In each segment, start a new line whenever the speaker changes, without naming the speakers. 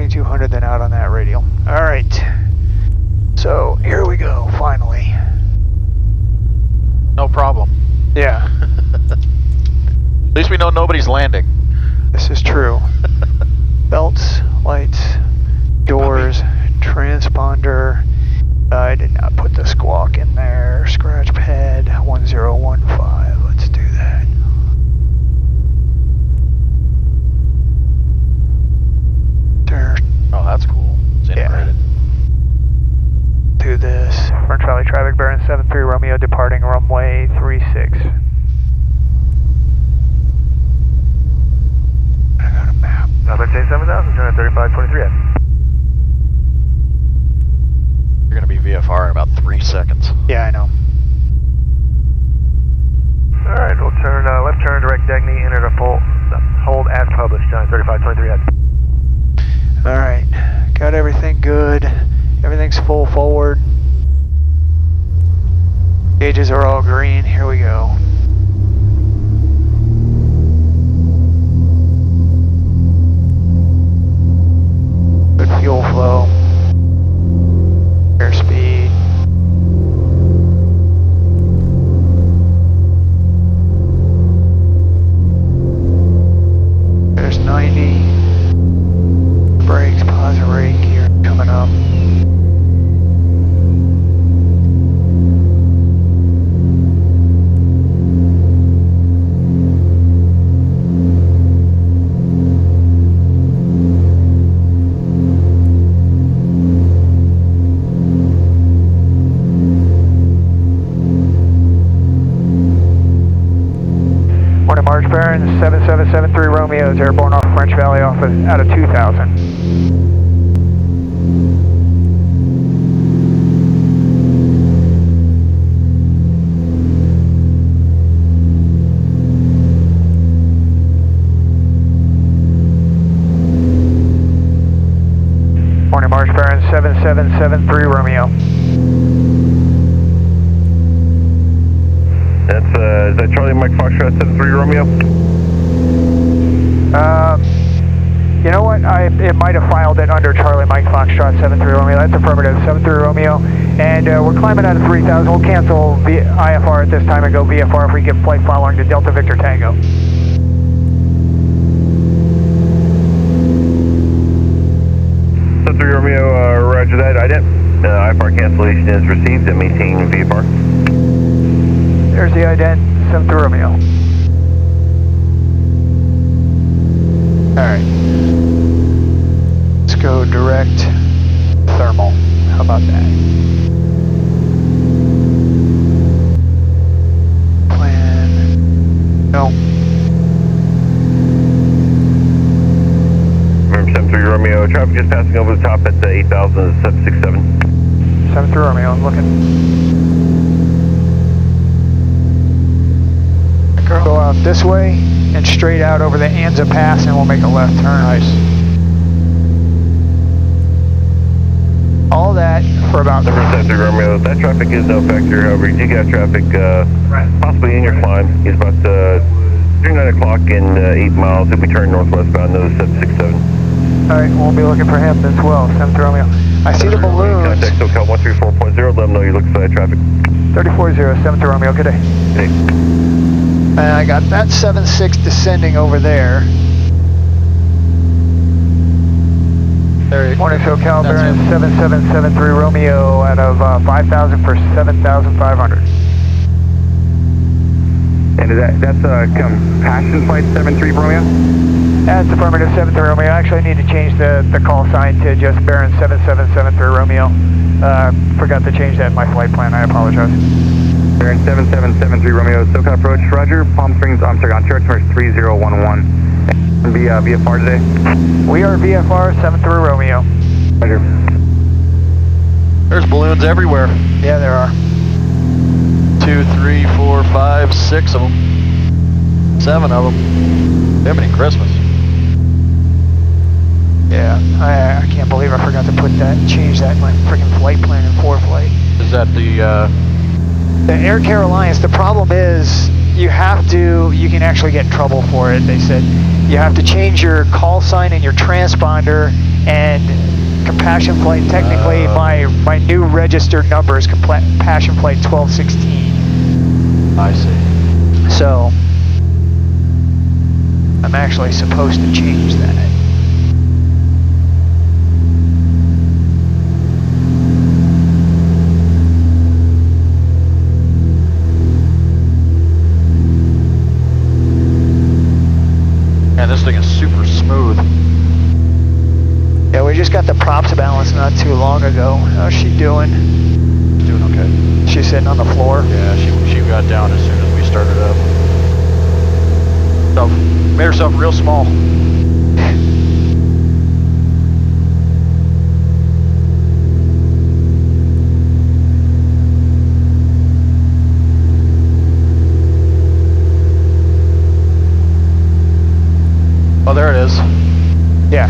2200 then out on that radial. Alright. So, here we go, finally.
No problem.
Yeah.
At least we know nobody's landing.
This is true. Belts, lights, doors, transponder. I did not put the squawk in there. Scratch pad 1015. Let's do that. There.
Oh, that's cool. It's integrated.
Yeah. Do this. French Valley traffic bearing 73 Romeo departing runway 36. I got a map.
Let's say 7,000, turn at 3523.
You're going to be VFR in about 3 seconds.
Yeah, I know.
Alright, we'll turn left turn, direct Degny, enter the hold as published, turn at 3523.
Alright, got everything good. Everything's full forward. Gauges are all green. Here we go. Good fuel flow. Airspeed. There's 90. Brakes, pause rate gear coming up. March bearing 7773 Romeo's airborne off French Valley off out of 2000. Morning March bearing 7773 Romeo.
That's, is that Charlie Mike Foxtrot 73 Romeo?
You know what, it might have filed it under Charlie Mike Foxtrot 73 Romeo, that's affirmative, 73 Romeo, and we're climbing out of 3000, we'll cancel IFR at this time and go VFR if we get flight following to Delta Victor Tango.
73 Romeo, roger that, ident. IFR cancellation is received and maintaining VFR.
There's the ident, 73 Romeo. Alright. Let's go direct thermal. How about that? Plan. No.
73 Romeo, traffic just passing over the top at 8,000, 767.
73 Romeo, I'm looking. Go out this way and straight out over the Anza Pass and we'll make a left turn.
Nice.
All that for about...
73 Romeo, that traffic is no factor, however, you do got traffic possibly in your climb. He's about 9 o'clock and 8 miles. He'll be turning northwest bound to 767.
Alright, we'll be looking for him as well, 73 Romeo. I see the balloons.
Contact SoCal 134.0, let them know you're looking for that traffic.
34-0, 73 Romeo, good day.
Hey.
And I got that 7.6 descending over there. Morning SoCal, bearing 7773 Romeo out of 5,000 for 7,500.
And that's compassion flight 73 Romeo?
That's affirmative 73 Romeo. Actually, I need to change the call sign to just bearing 7773 Romeo. Forgot to change that in my flight plan. I apologize.
Bearing 7773 Romeo, SoCal approach, roger. Palm Springs, I'm sorry, on chart number 3011. And be VFR today?
We are VFR 73 Romeo.
Roger.
There's balloons everywhere.
Yeah, there are.
2, 3, 4, 5, 6 of them. 7 of them. Bimini Christmas.
Yeah, I can't believe I forgot to change that in my freaking flight plan in ForeFlight.
Is that the
Air Care Alliance? The problem is you can actually get in trouble for it. They said you have to change your call sign and your transponder and compassion flight, technically my new registered number is compassion flight 1216.
I see.
So I'm actually supposed to change that.
Man, this thing is super smooth.
Yeah, we just got the props balanced not too long ago. How's she doing?
Doing okay.
She's sitting on the floor.
Yeah, she got down as soon as we started up. So, made herself real small. Oh, there it is.
Yeah.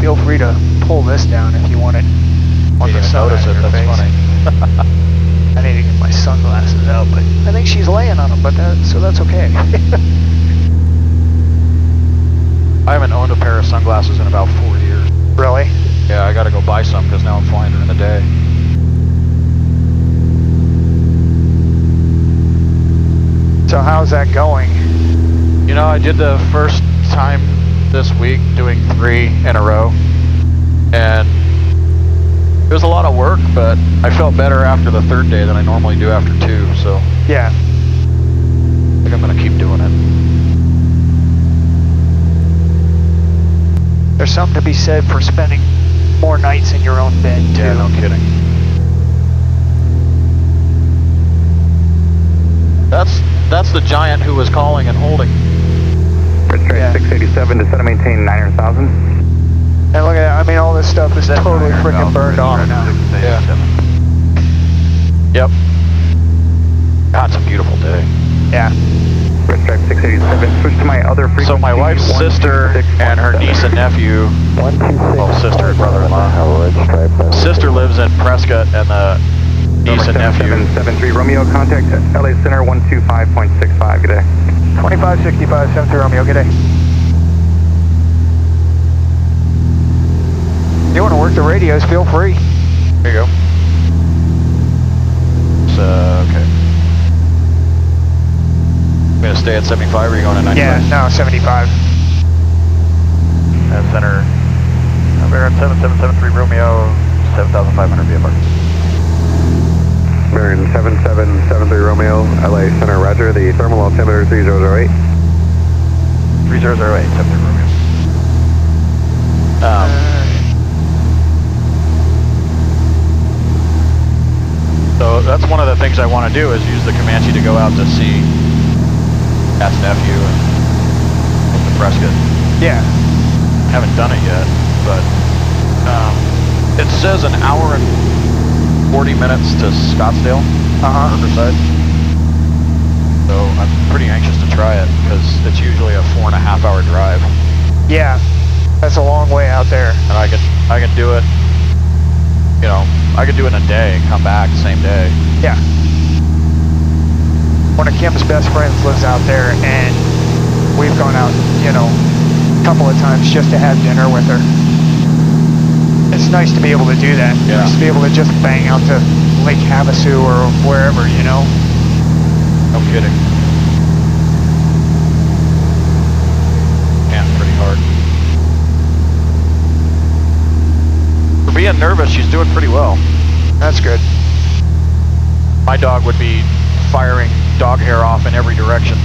Feel free to pull this down if you want it on the sun.
Notice it, that's funny.
I need to get my sunglasses out, but I think she's laying on them, but so that's okay.
I haven't owned a pair of sunglasses in about 4 years.
Really?
Yeah, I gotta go buy some because now I'm flying during the day.
So how's that going?
You know, I did the first time this week doing 3 in a row, and it was a lot of work, but I felt better after the 3rd day than I normally do after 2, so
Yeah.
I think I'm gonna keep doing it.
There's something to be said for spending more nights in your own bed, too.
Yeah, no kidding. That's the giant who was calling and holding.
Yeah.
687 to set and maintain 900,000.
And look at that, I mean, all this stuff is totally freaking burned off now.
Yeah. Yep. God, it's a beautiful day.
Yeah.
Red Stripe 687, switch to my other frequency.
So my wife's sister and her niece and nephew, well, sister and brother-in-law, sister lives in Prescott, and the niece and nephew.
7773 Romeo, contact LA Center 125.65, good day.
2565, 73 Romeo, good day. If you want to work the radios, feel free.
There you go. So, okay. You gonna stay at 75 or are you going to 95?
Yeah, no, 75.
At center, we're at 7773 Romeo, 7500 VFR.
Marion 7773 Romeo, LA Center, roger. The thermal altimeter 3008.
3008, 73 Romeo. So that's one of the things I want to do is use the Comanche to go out to see Pat's nephew and the Prescott.
Yeah.
Haven't done it yet, but it says an hour and 40 minutes to Scottsdale, Riverside. So I'm pretty anxious to try it because it's usually a 4.5 hour drive.
Yeah, that's a long way out there.
And I can do it, you know, I could do it in a day and come back the same day.
Yeah. One of Kim's best friends lives out there, and we've gone out, you know, a couple of times just to have dinner with her. It's nice to be able to do that.
Yeah.
Nice to be able to just bang out to Lake Havasu or wherever, you know.
No kidding. Man, pretty hard. For being nervous, she's doing pretty well.
That's good.
My dog would be firing dog hair off in every direction.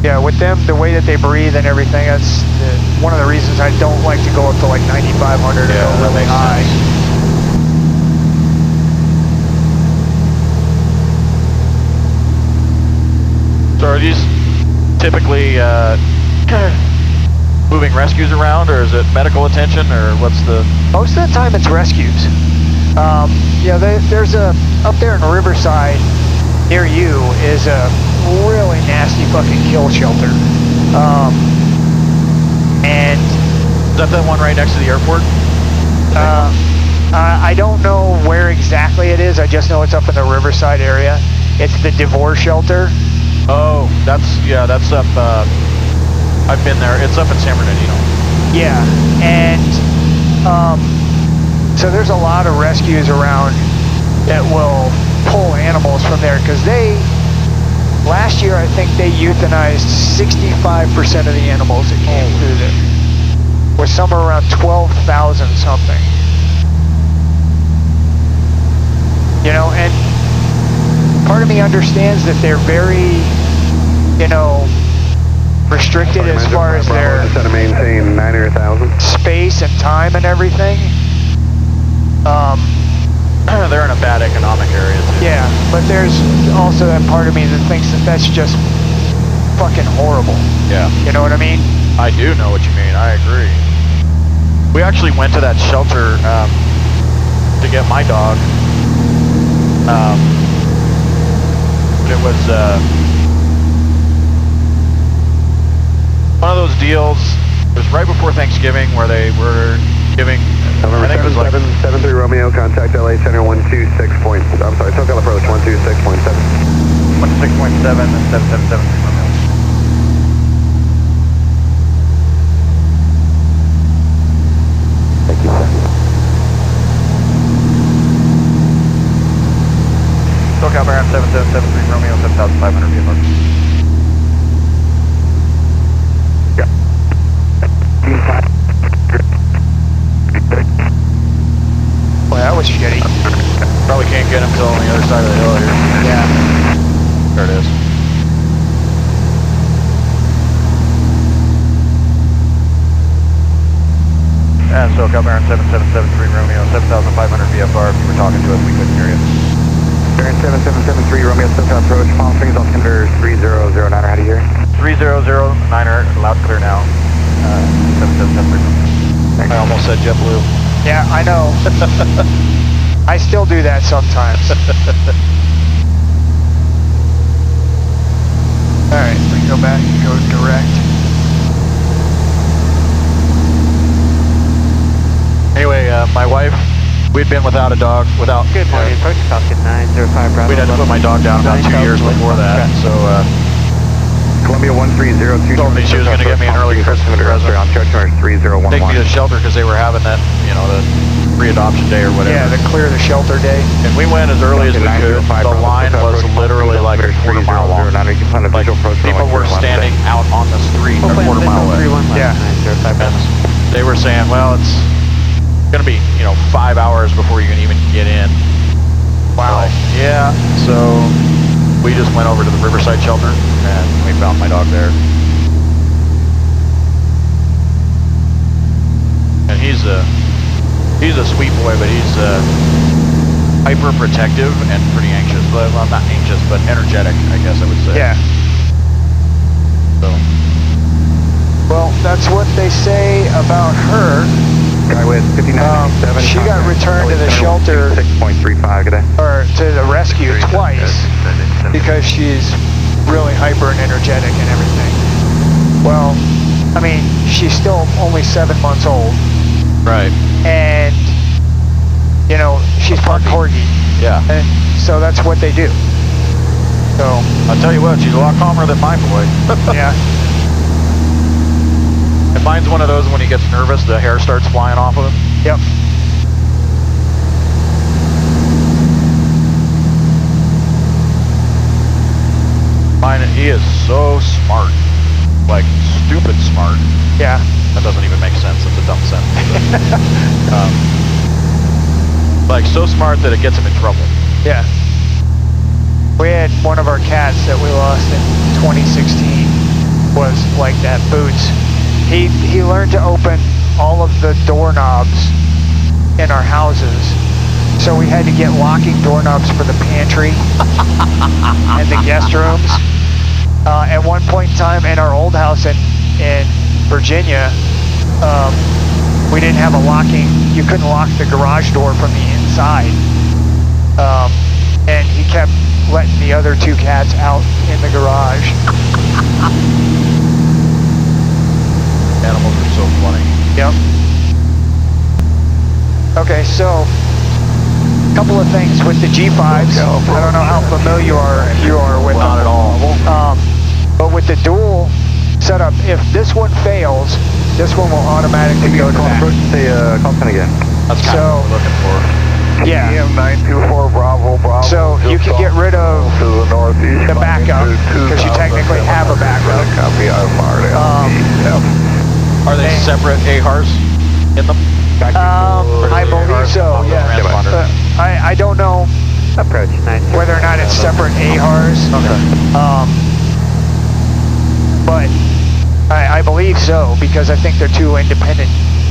Yeah, with them, the way that they breathe and everything, that's one of the reasons I don't like to go up to like 9,500 or go really high.
So are these typically moving rescues around, or is it medical attention, or what's the...
Most of the time it's rescues. Yeah, there's up there in Riverside near you is a really nasty fucking kill shelter. And
Is that the one right next to the airport?
I don't know where exactly it is. I just know it's up in the Riverside area. It's the divorce shelter.
Oh, that's up, I've been there. It's up in San Bernardino.
Yeah, and so there's a lot of rescues around that will pull animals from there because last year I think they euthanized 65% of the animals that came through there. Or somewhere around 12,000 something. You know, and part of me understands that they're very, you know, restricted as far as their
maintain 9,000
space and time and everything.
They're in a bad economic area too.
Yeah, but there's also that part of me that thinks that that's just fucking horrible.
Yeah.
You know what I mean?
I do know what you mean. I agree. We actually went to that shelter to get my dog. It was one of those deals. It was right before Thanksgiving where they were giving.
November
I think it was like
73 Romeo, contact LA Center 126 point. I'm sorry, SoCal approach 126.7.
126.7 and 777 Romeo.
Thank you, sir.
SoCal Baron 7773 Romeo 7500 VFR.
Boy, that was shitty.
Probably can't get him till on the other side of the hill here.
Yeah.
There it is. And SoCal Baron 7773 Romeo 7500 VFR. If you were talking to us, we couldn't hear you.
Baron 7773 Romeo, SoCal approach, Palm Springs, altimeter 3009, how do you hear?
3009er, loud and clear now. 7773. I almost said JetBlue.
Yeah, I know. I still do that sometimes. Alright, we go back and go direct.
Anyway, my wife, we'd been without a dog,
Good morning, approach Falcon 905 Bravo.
we'd had to put my dog down about 2 years before that, so
Columbia 1302.
told me she was going to get me an early Christmas present.
On church number 3011.
Take me to the shelter because they were having that, you know, the pre-adoption day or whatever.
Yeah, the clear the shelter day.
And we went as early as we could. The line was literally like a quarter mile long. Like people were standing out on the street a quarter mile away.
Yeah.
And they were saying, well, it's going to be, you know, 5 hours before you can even get in.
Wow.
Yeah, so we just went over to the Riverside shelter and we found my dog there. And he's a sweet boy, but he's hyper protective and pretty anxious. Well, not anxious, but energetic, I guess I would say.
Yeah.
So.
Well, that's what they say about her.
Guy with 5997.
She got returned to the shelter
6.35 today.
or to the rescue twice because she's really hyper and energetic and everything. Well, I mean, she's still only 7 months old.
Right.
And, you know, she's part corgi.
Yeah.
And so that's what they do. So.
I'll tell you what, she's a lot calmer than my boy.
Yeah.
And mine's one of those when he gets nervous, the hair starts flying off of him.
Yep.
Mine, he is so smart. Like, stupid smart.
Yeah.
That doesn't even make sense. It's a dumb sentence. Like, so smart that it gets him in trouble.
Yeah. We had one of our cats that we lost in 2016 was like that, Boots. He learned to open all of the doorknobs in our houses. So we had to get locking doorknobs for the pantry and the guest rooms. At one point in time in our old house in Virginia, we didn't have a locking, you couldn't lock the garage door from the inside. And he kept letting the other two cats out in the garage.
Animals are so funny.
Yep. Okay, so a couple of things with the G5s. I don't know how familiar you are with them.
Not at all.
But with the dual setup, if this one fails, this one will automatically go to that.
Approach, say, call 10 again.
That's kind of what we're looking for.
Yeah.
EM924 Bravo Bravo.
So you can get rid of
to the northeast.
the backup, because you technically have a backup.
Copy,
Are they separate AHRs in them?
I believe so, yeah. I don't know
Approach 9.
whether or not it's separate AHRs.
Okay.
But I believe so, because I think they're two independent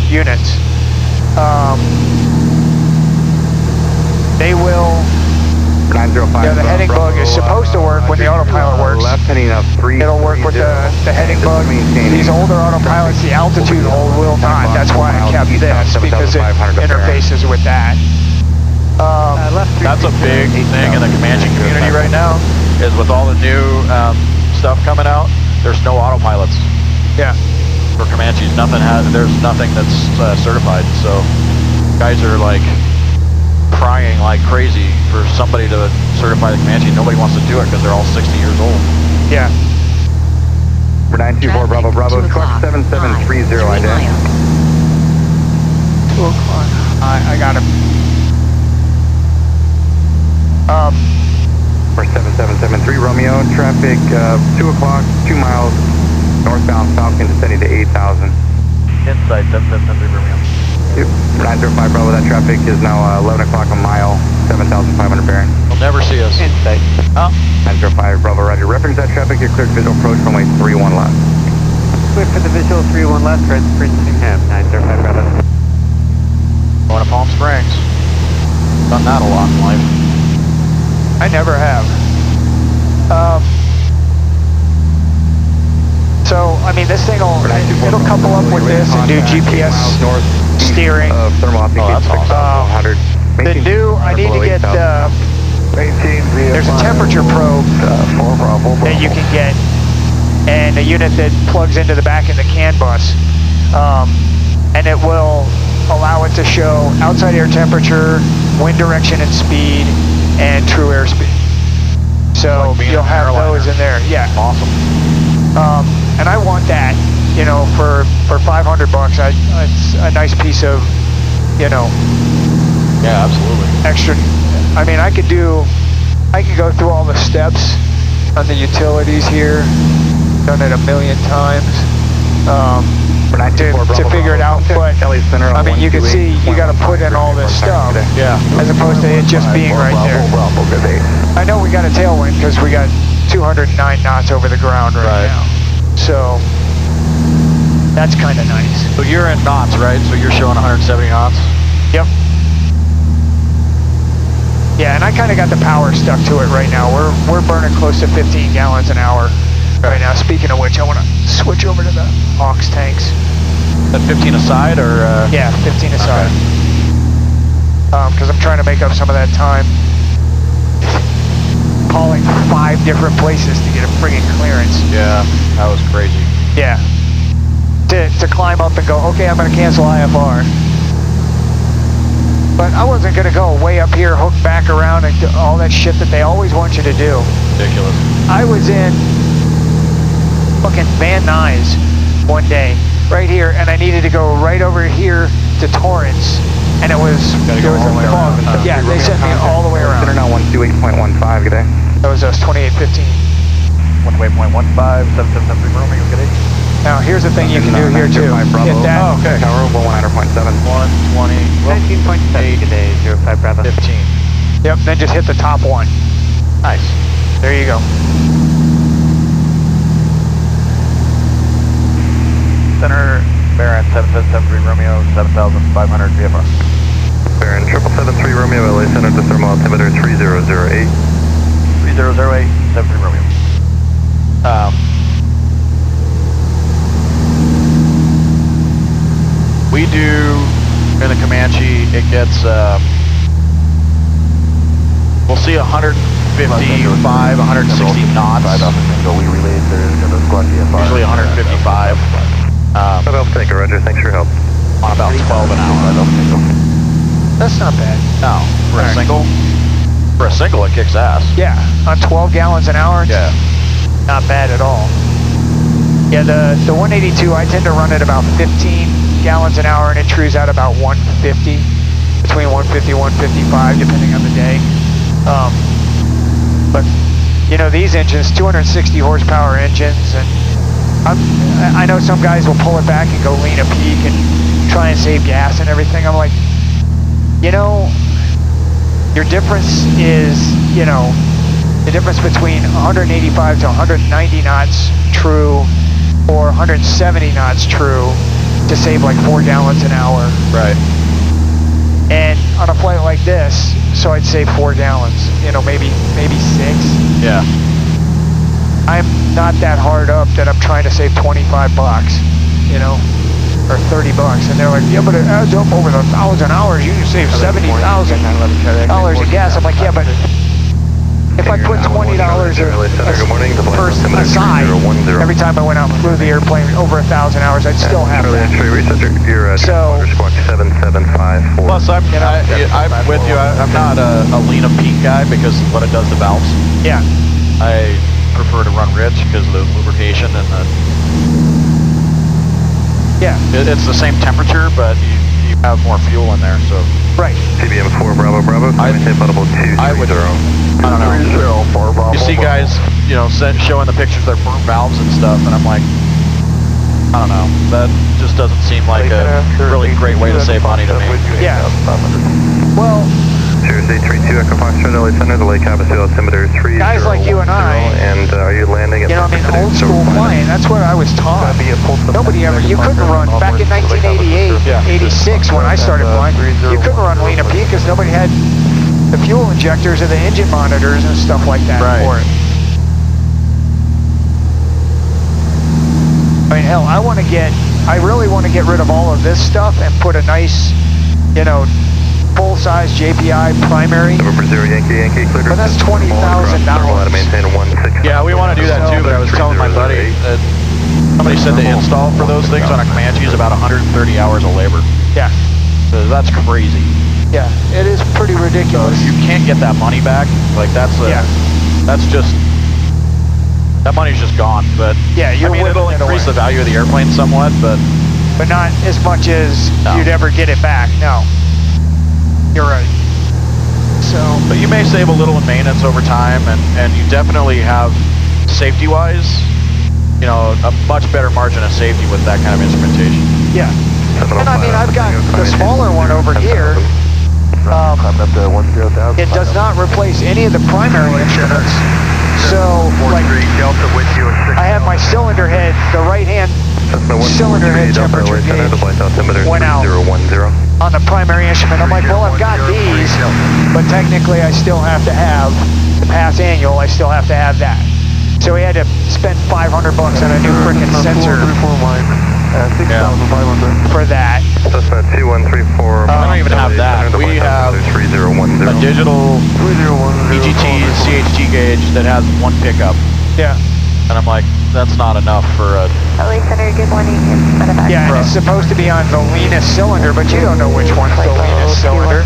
units. They will,
905.
the heading bug is supposed to work when the autopilot works.
Left heading up 3.
It'll work with the heading bug. These older autopilots, the altitude hold will not. That's why I kept this, because it interfaces with that.
That's a big thing in the Comanche community right now, is with all the new stuff coming out, there's no autopilots.
Yeah.
For Comanches, there's nothing that's certified, so guys are like crying like crazy for somebody to certify the Comanche. Nobody wants to do it because they're all 60 years old.
Yeah.
For 924 Bravo Bravo, squawk 7730 ID.
2 o'clock. I got him.
For 7773 Romeo, traffic 2 o'clock, 2 miles, northbound Falcon descending to 8,000.
Inside 7773 Romeo.
905 Bravo, that traffic is now 11 o'clock a mile, 7,500 bearing.
You'll never see us.
Insight.
Huh?
905 Bravo, roger. Reference that traffic, you're cleared visual approach runway 31 left.
Wait for the visual 31 left, Red Springingham, 905 Bravo.
Going to Palm Springs. Done that a lot in life.
I never have. So, I mean, this thing it'll couple up with this and do GPS steering.
Thermal optic
Oh, that's awesome.
100.
The new, I need to get, there's a temperature probe that you can get, and a unit that plugs into the back of the CAN bus, and it will allow it to show outside air temperature, wind direction and speed, and true airspeed. So
Like
you'll have
airliner.
those in there, yeah.
Awesome.
And I want that, you know, for $500 bucks. It's a nice piece of, you know,
Yeah, absolutely.
extra. I mean, I could go through all the steps on the utilities here. Done it a million times to figure it out. But I mean, you can see you got to put in all this stuff,
Yeah.
as opposed to it just being right there. I know we got a tailwind because we got 209 knots over the ground right now. So that's kind of nice.
So you're in knots, right? So you're showing 170 knots?
Yep. Yeah, and I kind of got the power stuck to it right now. We're burning close to 15 gallons an hour right now. Speaking of which, I want to switch over to the aux tanks.
That 15 aside, or?
Yeah, 15 aside. Because I'm trying to make up some of that time calling 5 different places to get a friggin' clearance.
Yeah, that was crazy.
Yeah. To climb up and go, okay, I'm going to cancel IFR. But I wasn't going to go way up here, hook back around, and do all that shit that they always want you to do.
Ridiculous.
I was in fucking Van Nuys one day, right here, and I needed to go right over here to Torrance, and it was, there was a fog. Yeah, they sent me all the way around.
Center now 128.15, good day.
That was us, 2815.
128.15, 7773 Romeo, good day.
Now, here's the thing you can do here, too. Hit that.
Oh, okay.
Tower 119.7.
120,
19.7, good day, 05 Bravo.
15.
Yep, then just hit the top one.
Nice.
There you go.
Center, Baron 7773 Romeo, 7500 VFR.
Baron 7773 Romeo, LA Center to thermal altimeter 3008.
3008, 73 Romeo. We do, in the Comanche, it gets, we'll see 155, 160 knots. Usually 155.
Alpha Tanker, roger, thanks for your help.
On about 12 an hour.
That's not bad.
No, for a
Alright.
single. For a single, it kicks ass.
Yeah, on 12 gallons an hour, it's
Yeah.
not bad at all. Yeah, the 182, I tend to run at about 15 gallons an hour, and it trues out about 150, between 150 and 155, depending on the day. But, you know, these engines, 260 horsepower engines, and I know some guys will pull it back and go lean a peak and try and save gas and everything. I'm like, you know, your difference is, you know, the difference between 185 to 190 knots true or 170 knots true to save like 4 gallons an hour.
Right.
And on a flight like this, so I'd save 4 gallons, you know, maybe 6.
Yeah.
I'm not that hard up that I'm trying to save 25 bucks, you know, or 30 bucks. And they're like, yeah, but it adds up over the 1,000 hours. You can save $70,000 in gas. I'm like, yeah, but if I put $20 aside every time I went out and flew the airplane over 1,000 hours, I'd still have that. So,
Plus, I'm with you. I'm not a lean a peak guy because of what it does to valves.
yeah,
I prefer to run rich because of the lubrication and the.
yeah,
It's the same temperature, but you have more fuel in there, so.
right.
CBM 4 Bravo Bravo.
I would. I don't know. You see guys, you know, showing the pictures of their burnt valves and stuff, and I'm like, I don't know. That just doesn't seem like a really great way to save money to me.
Yeah. Well,
Sirius 832 Echo Foxtrot LA Center, the Lake Havasu altimeter 3.
guys like you and I,
and are you landing at
you know, I mean, old school flying, that's what I was taught. Nobody ever, you couldn't run, back in 1988, 86 when I started flying, you couldn't run lean a peak because nobody had the fuel injectors or the engine monitors and stuff like that for it. I mean, hell, I really want to get rid of all of this stuff and put a nice, you know, full-size JPI primary.
November 0 Yankee, cleared.
But that's $20,000.
Yeah, we want to do that too, but I was telling my buddy that somebody said the install for those things on a Comanche is about 130 hours of labor.
Yeah.
So that's crazy.
Yeah, it is pretty
So
ridiculous.
you can't get that money back. Like that money's just gone. But
Yeah, you're
I mean, it'll
whittling it
increase
away.
the value of the airplane somewhat, but
not as much as
No.
you'd ever get it back. No. You're right. So,
But you may save a little in maintenance over time, and you definitely have, safety-wise, you know, a much better margin of safety with that kind of instrumentation.
yeah. And I mean, I've got the smaller one over here. It does not replace any of the primary instruments. So, like, I have my cylinder head, the right-hand cylinder head temperature gauge went out on the primary instrument. I'm like, well, I've got these, but technically I still have to have, to pass annual, I still have to have that. So we had to spend $500 on a new freaking sensor for that.
Cessna 2134.
I don't even have that. We have a digital EGT CHT gauge that has one pickup.
Yeah.
And I'm like, that's not enough for a...
LA Center, good morning.
Yeah, and it's supposed to be on the leanest cylinder, but you don't know which one's the leanest cylinder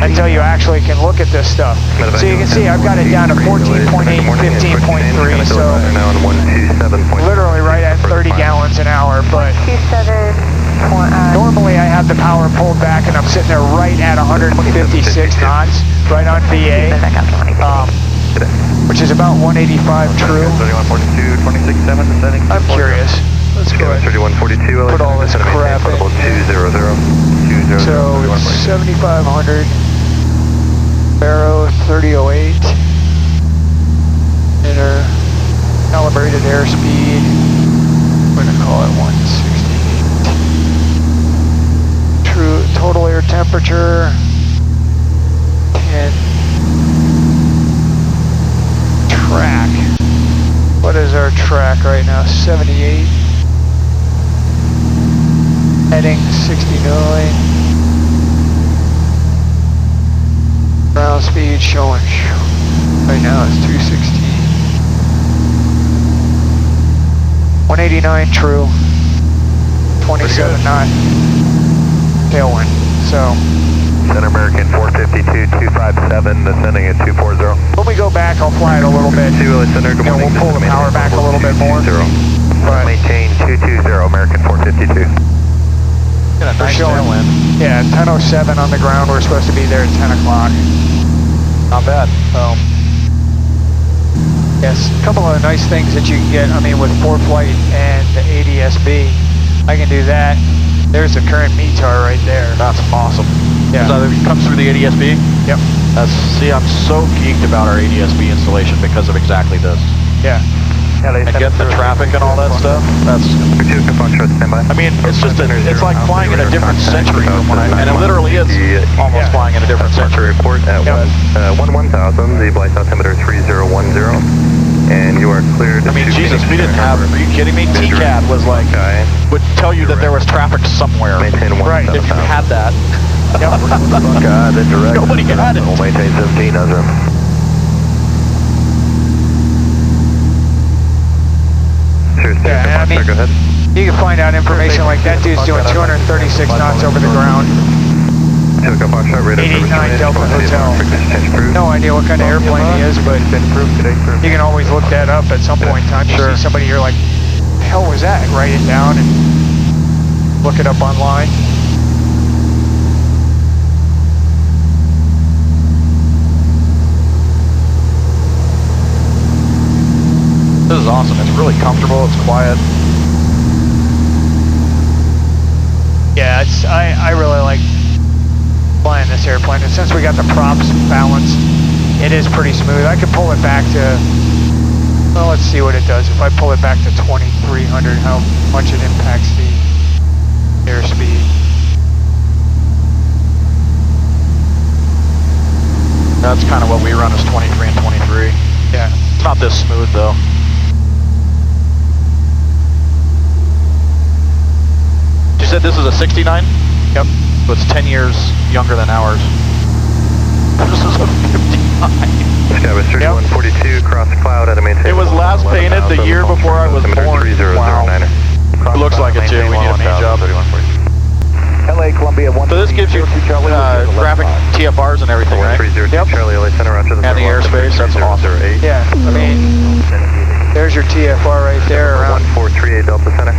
until you actually can look at this stuff. So you can see I've got it down to 14.8, 15.3, so literally right at 30 gallons an hour, but normally I have the power pulled back and I'm sitting there right at 156 knots, right on VA, which is about 185 true. I'm curious. Let's go ahead. Put all this crap in. So it's 7,500. Barrow 3008. Inner calibrated airspeed. We're gonna call it 168. True total air temperature. 10. Track. What is our track right now? 78. Heading 69. Ground speed showing. Right now it's 216. 189 true. 27 knot tailwind. So
Center American 452-257, descending at 240.
When we go back, I'll fly it a little bit.
LA Center, good morning.
We'll pull the power back a little bit more. But
maintain 220, American 452.
Got a
we're
nice
showing,
tailwind.
yeah, 10:07 on the ground. We're supposed to be there at 10 o'clock.
Not bad.
So, yes, a couple of nice things that you can get. I mean, with ForeFlight and the ADS-B, I can do that. There's the current METAR right there.
That's awesome.
Yeah.
So it comes through the ADS-B?
Yep.
See, I'm so geeked about our ADS-B installation because of exactly this.
Yeah.
And getting the traffic and all that stuff, that's... I mean, it's just, it's like flying in a different century from when and it literally is almost flying in a different century.
Report at 1000, the flight altimeter 3010, and you are cleared.
I mean, Jesus, we didn't have, are you kidding me? TCAD was like, would tell you that there was traffic somewhere.
Right.
If you had that.
God, the direct.
Nobody had it.
We'll maintain 17, Nazar.
Yeah, and I mean,
go ahead.
you can find out information like that dude's doing 236 knots over the ground. 889 Delta Hotel. No idea what kind of airplane he is, but you can always look that up at some point in time. You see somebody, you're like, the hell was that? Write it down and look it up online.
This is awesome. It's really comfortable. It's quiet.
Yeah, it's I really like flying this airplane, and since we got the props balanced, it is pretty smooth. I could pull it back to, well, let's see what it does. If I pull it back to 2300, how much it impacts the airspeed.
That's kind of what we run as 23 and 23.
Yeah.
It's not this smooth though. You said this is a 69?
Yep.
So it's 10 years younger than ours. This is a 59.
Sky was 3142, cross cloud at a maintain.
It was last painted the year before I was born. Wow. It looks like it too. We need a paint job.
LA Columbia 1.
So this gives you graphic TFRs and everything, right?
Yep.
Charlie, LA Center, Roger.
And the airspace, that's awesome.
Yeah, I mean, there's your TFR right there around
1438 Delta Center.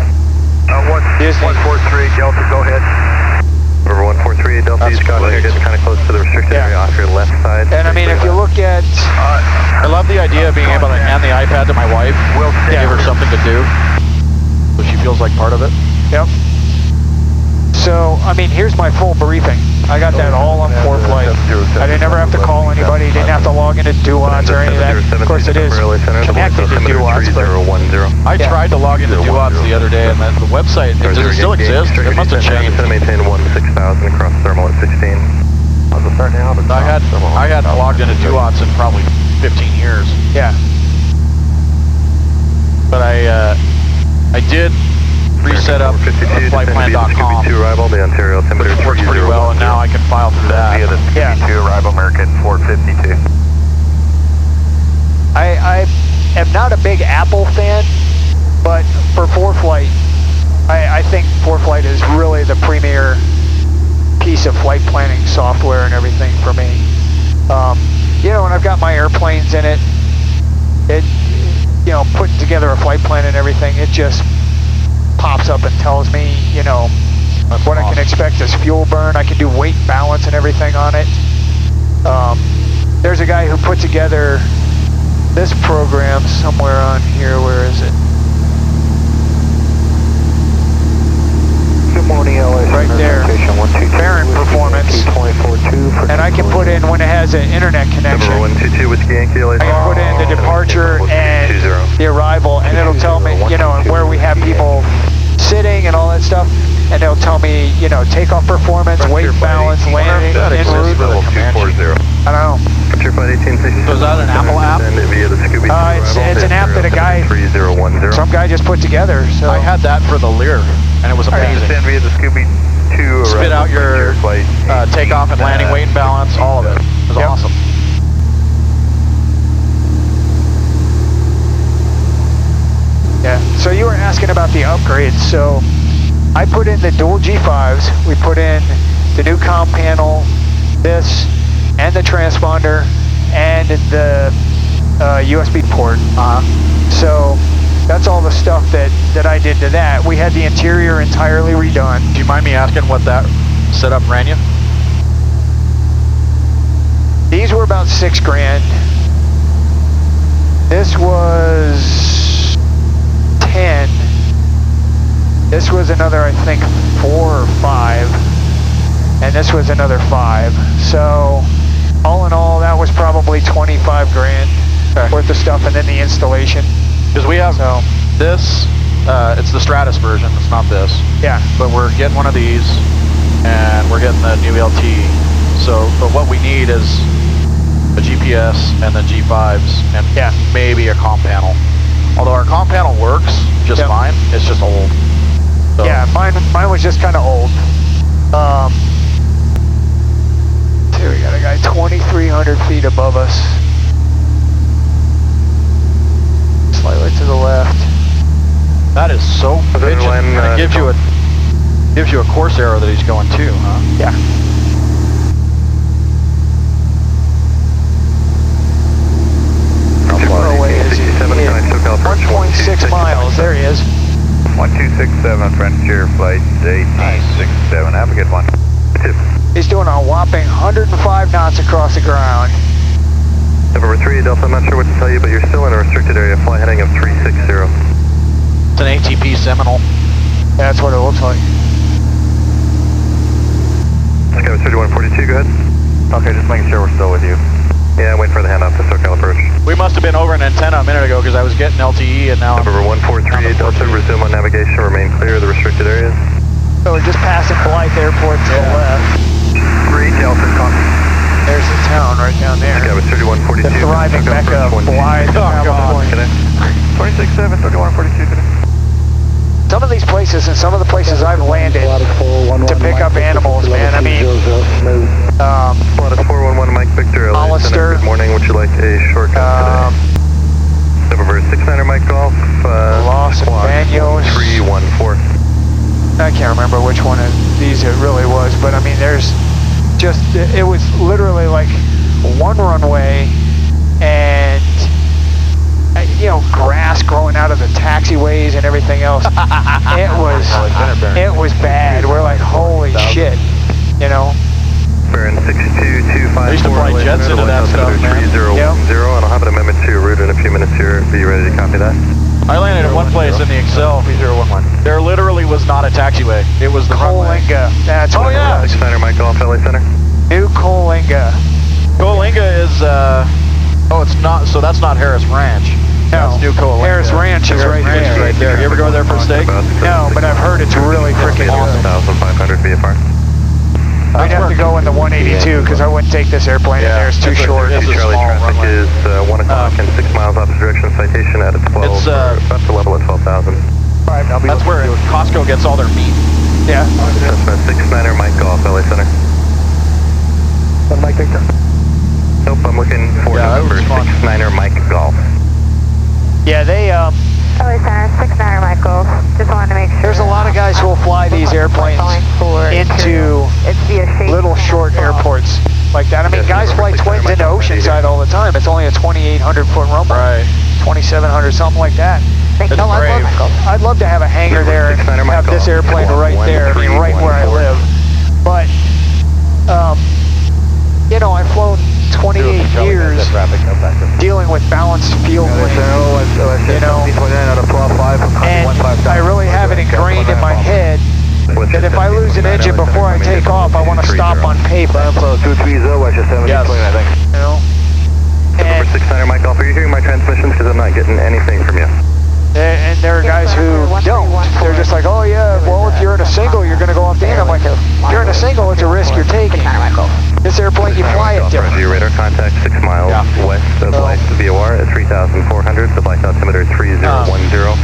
143 Delta, go ahead.
Over 143 Delta, you got here, getting kind of close to the restricted area off your left side.
And I mean, if you look at...
I love the idea of being able to hand the iPad to my wife, give her something to do, so she feels like part of it.
Yep. So, I mean, here's my full briefing. I got that all on ForeFlight. I didn't ever have to call anybody, didn't have to log into Duots or any of that. Of course, it is connected to Duots, but...
I tried to log into Duots the other day, and the website, does it still exist? It must have changed.
Maintain 16000 across thermal at 16.
I hadn't logged into Duots in probably 15 years.
Yeah.
But I did reset up flightplan.com.
The Ontario altimeter
which works pretty well, and now I can file through that.
Via the 52 arrival American 452.
I am not a big Apple fan, but for ForeFlight, I think ForeFlight is really the premier piece of flight planning software and everything for me. You know, when I've got my airplanes in it, you know, putting together a flight plan and everything, it just pops up and tells me, you know, what I can expect as fuel burn. I can do weight balance and everything on it. There's a guy who put together this program somewhere on here. Where is it?
Good morning, LA.
Right there. Parent performance. And I can put in when it has an internet connection.
Number 122 Whiskey Yankee, LA.
I can put in the departure and the arrival, and it'll tell me, you know, where we have people sitting and all that stuff, and it'll tell me, you know, takeoff performance, weight balance, landing, en route. I don't know.
So is that an Apple app?
It's an app that a guy, some guy just put together. So
I had that for the Lear, and it was amazing.
Via the Scooby 2
Spit out your takeoff and landing weight and balance, all of it. It was awesome.
Yeah, so you were asking about the upgrades. So I put in the dual G5s, we put in the new comm panel, this, and the transponder, and the USB port. So that's all the stuff that I did to that. We had the interior entirely redone.
Do you mind me asking what that setup ran you?
These were about $6,000. This was 10. This was another, I think, 4 or 5. And this was another 5. So all in all, that was probably 25 grand worth of stuff, and then the installation.
Because we have this, it's the Stratus version, it's not this.
Yeah.
But we're getting one of these, and we're getting the new LT. So, but what we need is a GPS and the G5s, and maybe a comm panel. Although our comm panel works just fine, it's just old. So.
Yeah, mine was just kind of old. Here we got a guy 2,300 feet above us. Slightly to the left.
That is so bitchin'. And it gives you a course arrow that he's going to, huh?
Yeah. How far away is he? 1.6 miles. There he is.
1267 Frontier Flight 1867. Have a good one.
He's doing a whopping 105 knots across the ground.
November 3, Delta, I'm not sure what to tell you, but you're still in a restricted area. Fly heading of 360.
It's an ATP Seminole.
That's what it looks like.
Sky 3142, go ahead.
Okay, just making sure we're still with you.
Yeah, I'm waiting for the handoff to SoCal approach.
We must have been over an antenna a minute ago because I was getting LTE and now
November 1438, Delta, resume on navigation, remain clear of the restricted areas.
So we're just passing Blythe Airport to the left.
3 Delta, copy.
There's the town right down there.
Sky 3142.
The thriving mecca of Blythe, California.
267, 3142 today.
Some of these places and some of the places I've landed to pick up animals, man. I mean,
Pilatus 411, Mike Victor, LA Center. Good morning. Would you like a shortcut today? November 69er, Mike Golf.
Los Banos.
314.
I can't remember which one of these it really was, but I mean, there's just, it was literally like one runway and, you know, grass growing out of the taxiways and everything else. It was bad. We're like, holy shit, you know.
Baron 62254.
I used to fly jets into that stuff, man.
3010, and I'll have an amendment to your route in a few minutes here. Be ready to copy that?
I landed in one place in the Excel.
3011.
There literally was not a taxiway. It was the runway.
Coalinga. That's what it was.
69er, Mike Golf, LA Center.
New Coalinga.
Coalinga is, oh, it's not, so that's not Harris Ranch.
No,
That's New Coalinga.
Harris Ranch is right there.
Is right there. You ever go there for a steak?
No, but I've heard it's really freaking awesome.
1,500 VFR.
I'd have to go in the 182 because I wouldn't take this airplane in there. It's too short.
It's a
Charlie
small
traffic
runway.
is 1 o'clock and 6 miles opposite direction. Citation at 12.
It's,
about to level at 12,000.
That's where Costco gets all their meat.
Yeah.
Cessna 69er, Mike Golf, LA Center.
Mike Victor.
Nope, I'm looking for November 69er, Mike Golf.
Yeah, they,
LA Center, 69er Michael. Just wanted to make sure.
there's a lot of guys who will fly these airplanes into little short airports like that. I mean, guys fly twins into Oceanside all the time. It's only a 2,800 foot runway.
Right.
2,700, something like that.
It's
No,
brave.
I'd love to have a hangar there and have this airplane right there. I mean, right where I live. But, you know, I've flown 28 years dealing with balanced field planes, you know, and I really have it ingrained in my head that if I lose an engine before I take off, I want to stop on pavement.
230, I should 70
Yes.
I think.
You know?
Number 69er, Mike Golf, are you hearing my transmissions? Because I'm not getting anything from you.
And there are guys who don't. They're just like, oh yeah, well if you're in a single, you're going to go off the end. I'm like, if you're in a single, it's a risk you're taking. This airplane, you fly it different.
Roger, your radar contact 6 miles west of Blythe VOR at 3,400. The Blythe altimeter 3010.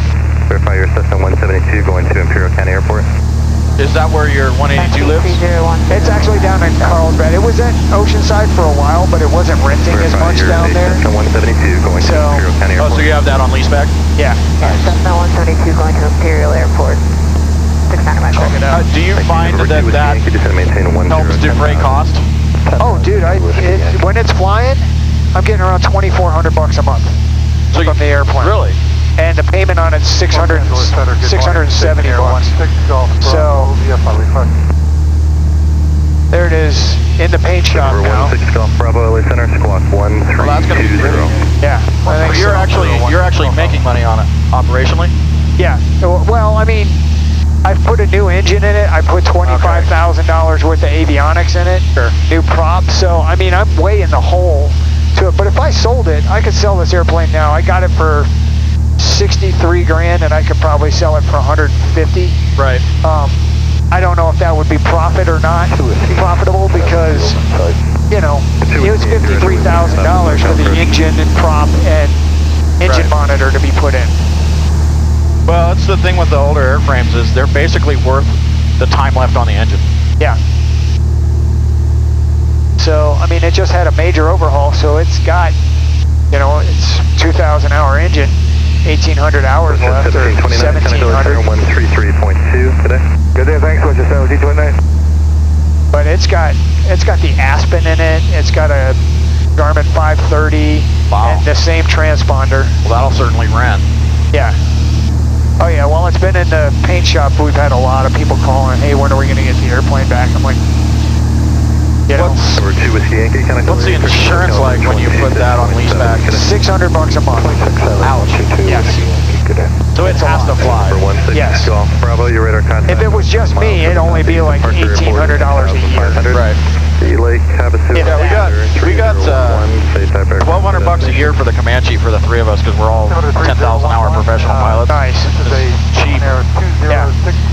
Verify your Cessna 172 going to Imperial County Airport.
Is that where your 182 lives?
It's actually down in Carlsbad. It was at Oceanside for a while, but it wasn't renting as much down there.
Cessna 172 going to Imperial County
Oh,
Airport.
so you have that on leaseback?
Yeah.
Cessna 172 going to Imperial Airport. 69er Michael.
Do you find that
Could you maintain 10
helps defray cost?
Oh, dude, when it's flying, I'm getting around $2,400 a month from the airplane.
Really?
And the payment on it's $670. So there it is in the paint shop now.
16 Golf Bravo, LA Center, squawk 1320.
Well, that's gonna be great.
Yeah, I think
So you're actually making money on it operationally?
Yeah. Well, I mean, I've put a new engine in it. I put $25,000 worth of avionics in it.
Sure.
New props. So I mean, I'm way in the hole to it. But if I sold it, I could sell this airplane now. I got it for 63 grand, and I could probably sell it for 150.
Right.
I don't know if that would be profit or not profitable because, you know, it was $53,000 for the engine and prop and engine monitor to be put in.
Well, that's the thing with the older airframes is they're basically worth the time left on the engine.
Yeah. So, I mean, it just had a major overhaul, so it's got, you know, it's 2,000 hour engine, 1,800 hours left, or 1,700.
133.2 today.
Good day, thanks. What's your 1729?
But it's got the Aspen in it. It's got a Garmin 530 and the same transponder.
Well, that'll certainly rent.
Yeah. Oh yeah. Well, it's been in the paint shop. We've had a lot of people calling. Hey, when are we going to get the airplane back? I'm like, you know,
Number 2 Whiskey Yankee.
What's the insurance like when you put that on lease back?
$600 a month.
Ouch.
Yes.
So it has to fly.
Yes.
Golf Bravo, your radar contact.
If it was just me, it'd only be like $1,800 a year.
Right.
Sea Lake, Havasu.
Yeah, we got $1,200 a year for the Comanche for the three of us because we're all 10,000 hour professional pilots.
Nice.
It's cheap.
Yeah.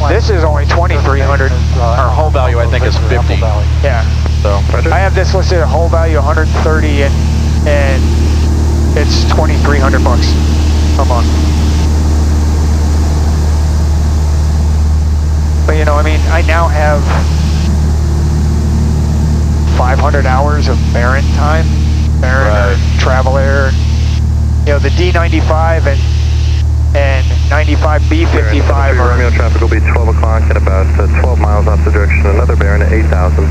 This is only $2,300.
Our hull value I think is 50.
Yeah.
So
I have this listed at whole value 130 and it's $2,300 a month. But you know, I mean, I now have 500 hours of Baron time, or Travel Air. You know, the D95 and 95B55 are...
Romeo traffic will be 12 o'clock and about 12 miles off the direction. Another Baron at 8,000.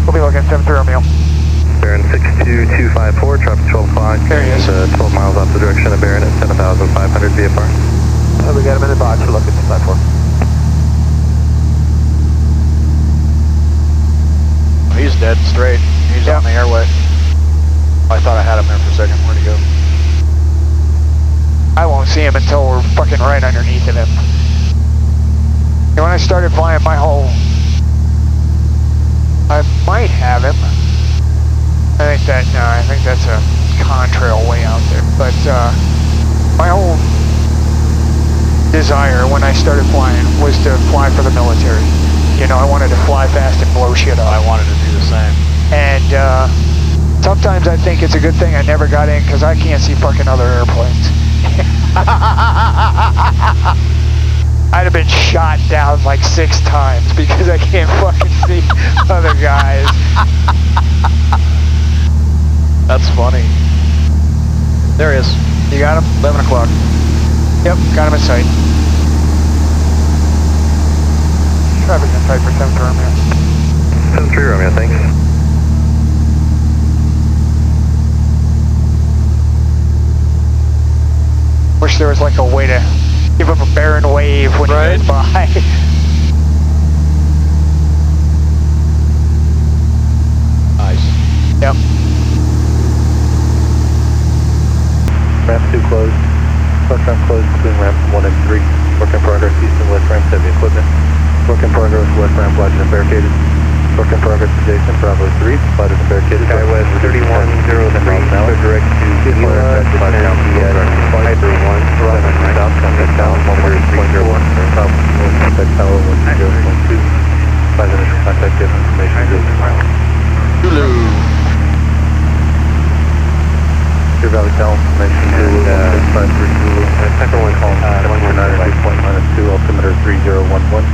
We'll be looking at 73 Romeo.
Baron 62254, traffic 12 o'clock.
There he is.
12 miles off the direction of Baron at 7,500 VFR.
We got him in the box. We're looking at the platform.
he's dead straight. He's on the airway. I thought I had him there for a second. Where'd he go?
I won't see him until we're fucking right underneath of him. And when I started flying my whole... I might have him. I think that's a contrail way out there. But my whole desire when I started flying was to fly for the military. You know, I wanted to fly fast and blow shit up.
I wanted to do the same.
And sometimes I think it's a good thing I never got in because I can't see fucking other airplanes. I'd have been shot down like 6 times because I can't fucking see other guys.
That's funny. There he is. You got him? 11 o'clock.
Yep, got him in sight. Traffic in sight for 73 Romeo.
73 Romeo, thanks.
Wish there was like a way to give him a barren wave when he goes by.
Nice.
Yep.
Ramp 2 closed. First ramp closed between ramps 1 and 3. Work in progress, east and west ramps heavy equipment. Work in progress, west ramp wide and barricaded. Work in progress adjacent, Bravo 3, wide and barricaded. Skywest 3103, direct to Elvira, descend at Hyper 1, south, contact down 113.04, south, contact tower 10.2, 5 initial contact given information.
Zulu.
Deer Valley Town, information Zulu, 653 Zulu, Pepper 1 call, 192.2, altimeter 3011.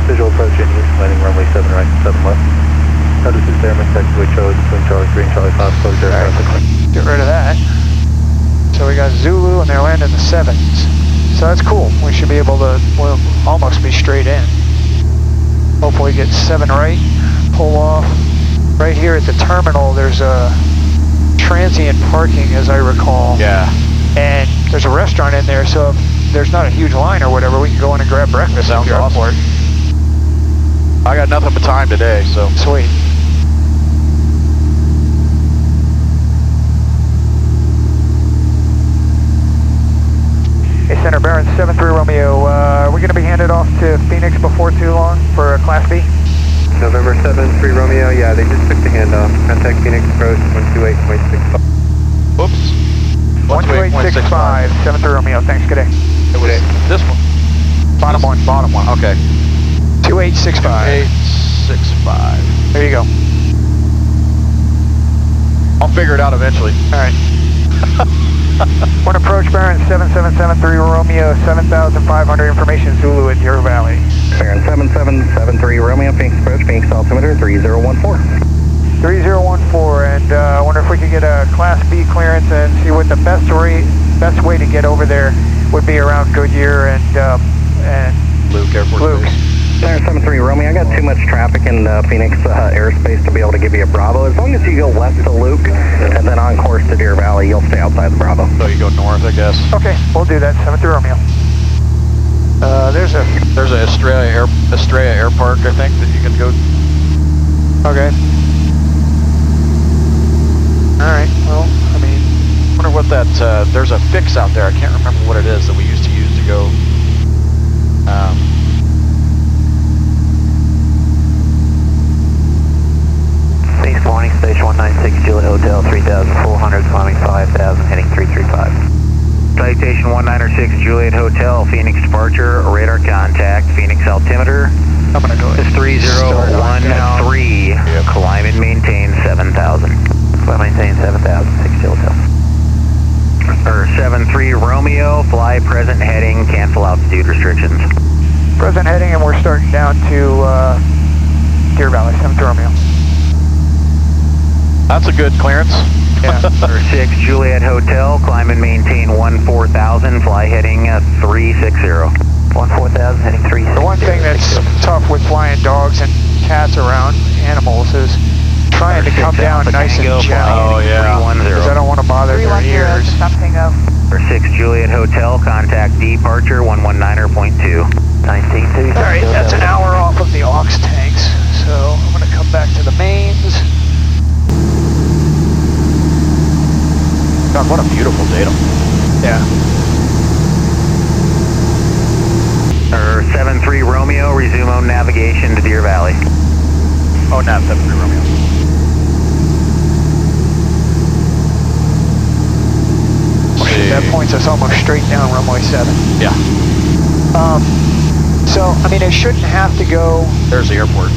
Visual approach in use, landing runway 7 right and 7 left. Notices airman taxiway chose between Charlie 3 and Charlie 5, closed air traffic.
Get rid of that. So we got Zulu and they're landing the 7s. So that's cool. We should be able to, we'll almost be straight in. Hopefully get 7 right, pull off, right here at the terminal, there's a transient parking, as I recall.
Yeah.
And there's a restaurant in there, so if there's not a huge line or whatever, we can go in and grab breakfast.
Sounds
if you're
awesome.
up for it.
I got nothing but time today, so.
Sweet. Hey, Center Baron 73 Romeo, are we going to be handed off to Phoenix before too long for a Class B?
November 7-3 Romeo, yeah, they just took the handoff. Contact Phoenix approach 128.65.
Whoops.
12865, 73 Romeo, thanks, good day.
It was this one.
Bottom one.
Bottom one, okay.
2865.
865.
There you go.
I'll figure it out eventually.
All right. One approach, Baron 7773 Romeo, 7,500 information Zulu at Deer Valley.
Baron 7773 Romeo, Phoenix approach, Phoenix altimeter 3014.
3014, and I wonder if we could get a Class B clearance and see what the best way to get over there would be around Goodyear and
Luke Airport
Luke.
Base.
Baron 73 Romeo, I got too much traffic in Phoenix airspace to be able to give you a Bravo. As long as you go west to Luke and then on course to Deer Valley, you'll stay outside the Bravo.
So you go north, I guess.
Okay, we'll do that, 73 Romeo. There's a
Estrella Air Park, I think, that you can go.
Okay. Alright, well, I mean,
I wonder what that, there's a fix out there, I can't remember what it is that we used to use to go,
Phoenix Morning, Station 196, Juliet Hotel, 3,400, climbing 5,000, heading 335. Citation 196, Juliet Hotel, Phoenix departure, radar contact, Phoenix altimeter.
I'm gonna go
Is 3013,
Yep.
climb and maintain 7,000. Climb and maintain 7,000, 60 Hotel. 73 Romeo, fly present heading, cancel altitude restrictions.
present heading, and we're starting down to Deer Valley, 73 Romeo.
that's a good clearance.
Yeah.
6 Juliet Hotel, climb and maintain 14,000, fly heading 360. 14,000, heading 360.
The one thing that's tough with flying dogs and cats around animals is trying to come down nice and gentle.
Oh, yeah.
Because I don't want to bother their ears.
For 6 Juliet Hotel, contact departure 119.2. 19.2.
All right, that's an hour off of the aux tanks, so I'm going to come back to the mains.
God, what a beautiful datum.
Yeah.
73 Romeo, resume on navigation to Deer Valley.
Oh, nav 73 Romeo.
That points us almost straight down runway 7.
Yeah.
So, I mean, it shouldn't have to go.
There's the airport.